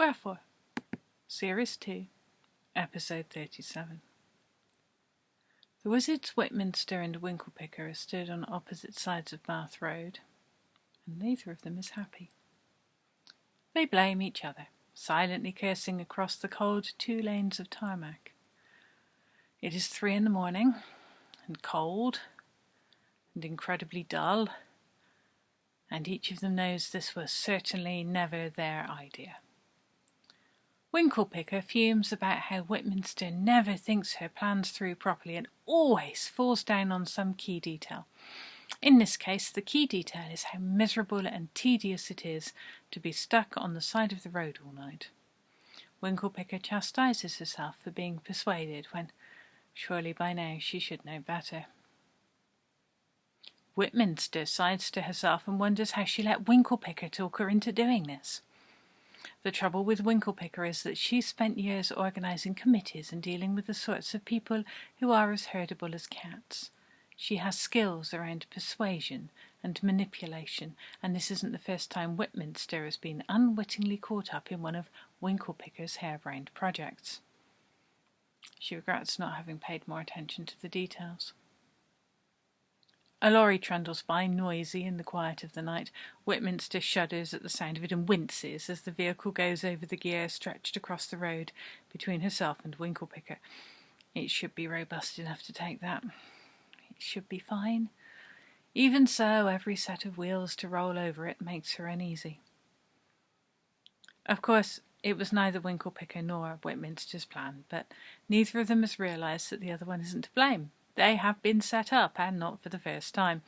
Wherefore, Series 2, Episode 37. The wizards Whitminster and Winklepicker are stood on opposite sides of Bath Road, and neither of them is happy. They blame each other, silently cursing across the cold 2 lanes of tarmac. It is 3 a.m, and cold, and incredibly dull, and each of them knows this was certainly never their idea. Winklepicker fumes about how Whitminster never thinks her plans through properly and always falls down on some key detail. In this case, the key detail is how miserable and tedious it is to be stuck on the side of the road all night. Winklepicker chastises herself for being persuaded when, surely by now, she should know better. Whitminster sighs to herself and wonders how she let Winklepicker talk her into doing this. The trouble with Winklepicker is that she's spent years organising committees and dealing with the sorts of people who are as herdable as cats. She has skills around persuasion and manipulation, and this isn't the first time Whitminster has been unwittingly caught up in one of Winklepicker's harebrained projects. She regrets not having paid more attention to the details. A lorry trundles by, noisy in the quiet of the night. Whitminster shudders at the sound of it and winces as the vehicle goes over the gear stretched across the road between herself and Winklepicker. It should be robust enough to take that. It should be fine. Even so, every set of wheels to roll over it makes her uneasy. Of course, it was neither Winklepicker nor Whitminster's plan, but neither of them has realised that the other one isn't to blame. They have been set up, and not for the first time.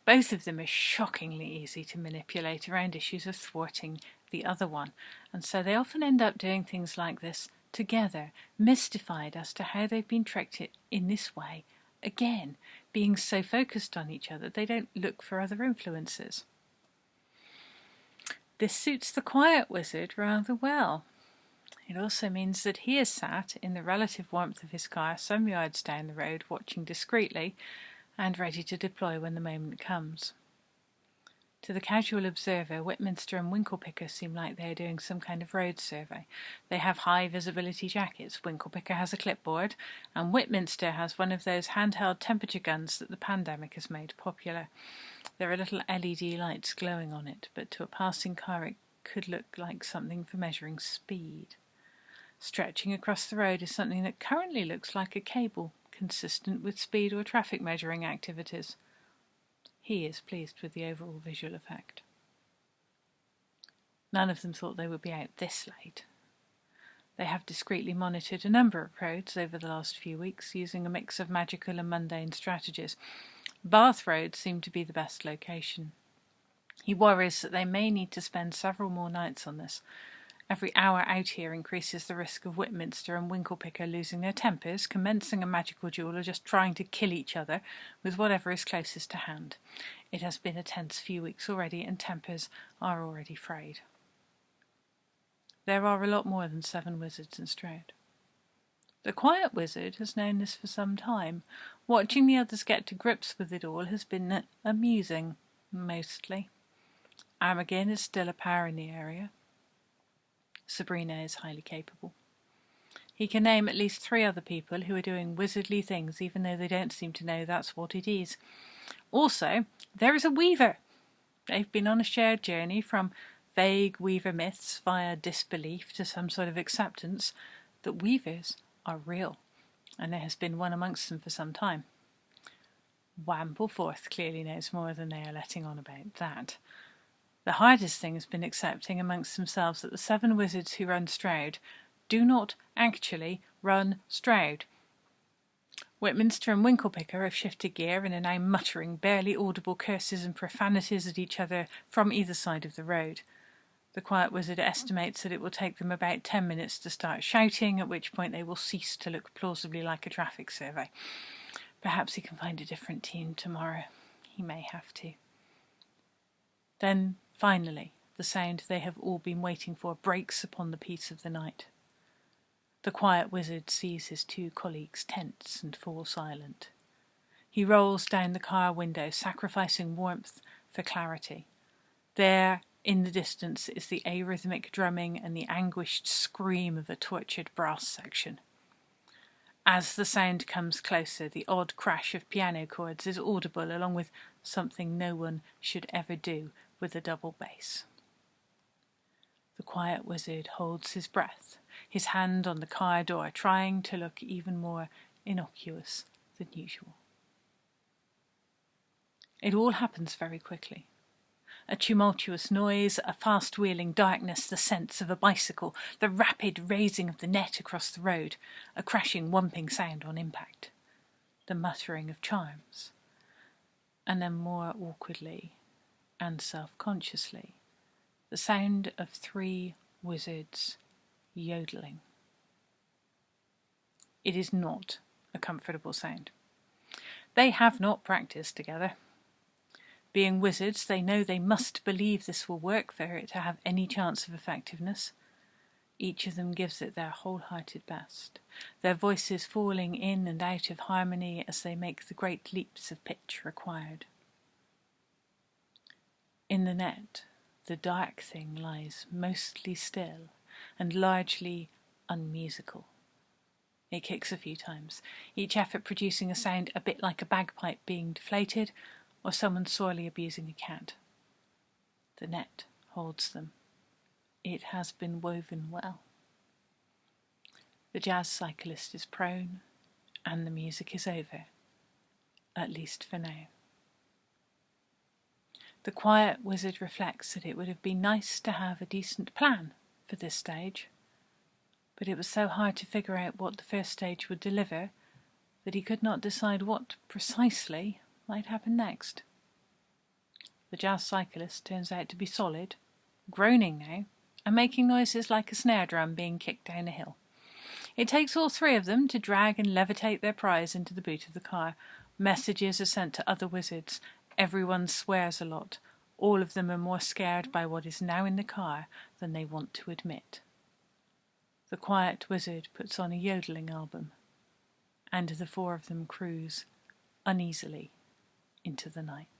Both of them are shockingly easy to manipulate around issues of thwarting the other one, and so they often end up doing things like this together, mystified as to how they've been tricked in this way, again, being so focused on each other they don't look for other influences. This suits the quiet wizard rather well. It also means that he is sat in the relative warmth of his car some yards down the road, watching discreetly and ready to deploy when the moment comes. To the casual observer, Whitminster and Winklepicker seem like they are doing some kind of road survey. They have high visibility jackets. Winklepicker has a clipboard, and Whitminster has one of those handheld temperature guns that the pandemic has made popular. There are little LED lights glowing on it, but to a passing car it could look like something for measuring speed. Stretching across the road is something that currently looks like a cable, consistent with speed or traffic measuring activities. He is pleased with the overall visual effect. None of them thought they would be out this late. They have discreetly monitored a number of roads over the last few weeks, using a mix of magical and mundane strategies. Bath Road seemed to be the best location. He worries that they may need to spend several more nights on this. Every hour out here increases the risk of Whitminster and Winklepicker losing their tempers, commencing a magical duel, or just trying to kill each other with whatever is closest to hand. It has been a tense few weeks already, and tempers are already frayed. There are a lot more than 7 wizards in Stroud. The quiet wizard has known this for some time. Watching the others get to grips with it all has been amusing, mostly. Amagin is still a power in the area. Sabrina is highly capable. He can name at least 3 other people who are doing wizardly things, even though they don't seem to know that's what it is. Also, there is a weaver. They've been on a shared journey from vague weaver myths via disbelief to some sort of acceptance that weavers are real, and there has been one amongst them for some time. Wampleforth clearly knows more than they are letting on about that. The hardest thing has been accepting amongst themselves that the 7 wizards who run Stroud do not actually run Stroud. Whitminster and Winklepicker have shifted gear and are now muttering barely audible curses and profanities at each other from either side of the road. The quiet wizard estimates that it will take them about 10 minutes to start shouting, at which point they will cease to look plausibly like a traffic survey. Perhaps he can find a different team tomorrow. He may have to. Then, finally, the sound they have all been waiting for breaks upon the peace of the night. The quiet wizard sees his 2 colleagues tense and fall silent. He rolls down the car window, sacrificing warmth for clarity. There, In the distance is the arrhythmic drumming and the anguished scream of a tortured brass section. As the sound comes closer, the odd crash of piano chords is audible, along with something no one should ever do with a double bass. The quiet wizard holds his breath, his hand on the car door, trying to look even more innocuous than usual. It all happens very quickly. A tumultuous noise, a fast-wheeling darkness, the sense of a bicycle, the rapid raising of the net across the road, a crashing, whumping sound on impact, the muttering of chimes, and then more awkwardly and self-consciously, the sound of 3 wizards yodeling. It is not a comfortable sound. They have not practiced together. Being wizards, they know they must believe this will work for it to have any chance of effectiveness. Each of them gives it their wholehearted best, their voices falling in and out of harmony as they make the great leaps of pitch required. In the net, the dark thing lies mostly still and largely unmusical. It kicks a few times, each effort producing a sound a bit like a bagpipe being deflated, or someone sorely abusing a cat. The net holds them. It has been woven well. The jazz cyclist is prone, and the music is over, at least for now. The quiet wizard reflects that it would have been nice to have a decent plan for this stage, but it was so hard to figure out what the first stage would deliver that he could not decide what precisely might happen next. The jazz cyclist turns out to be solid, groaning now, and making noises like a snare drum being kicked down a hill. It takes all 3 of them to drag and levitate their prize into the boot of the car. Messages are sent to other wizards. Everyone swears a lot. All of them are more scared by what is now in the car than they want to admit. The quiet wizard puts on a yodeling album, and the 4 of them cruise uneasily into the night.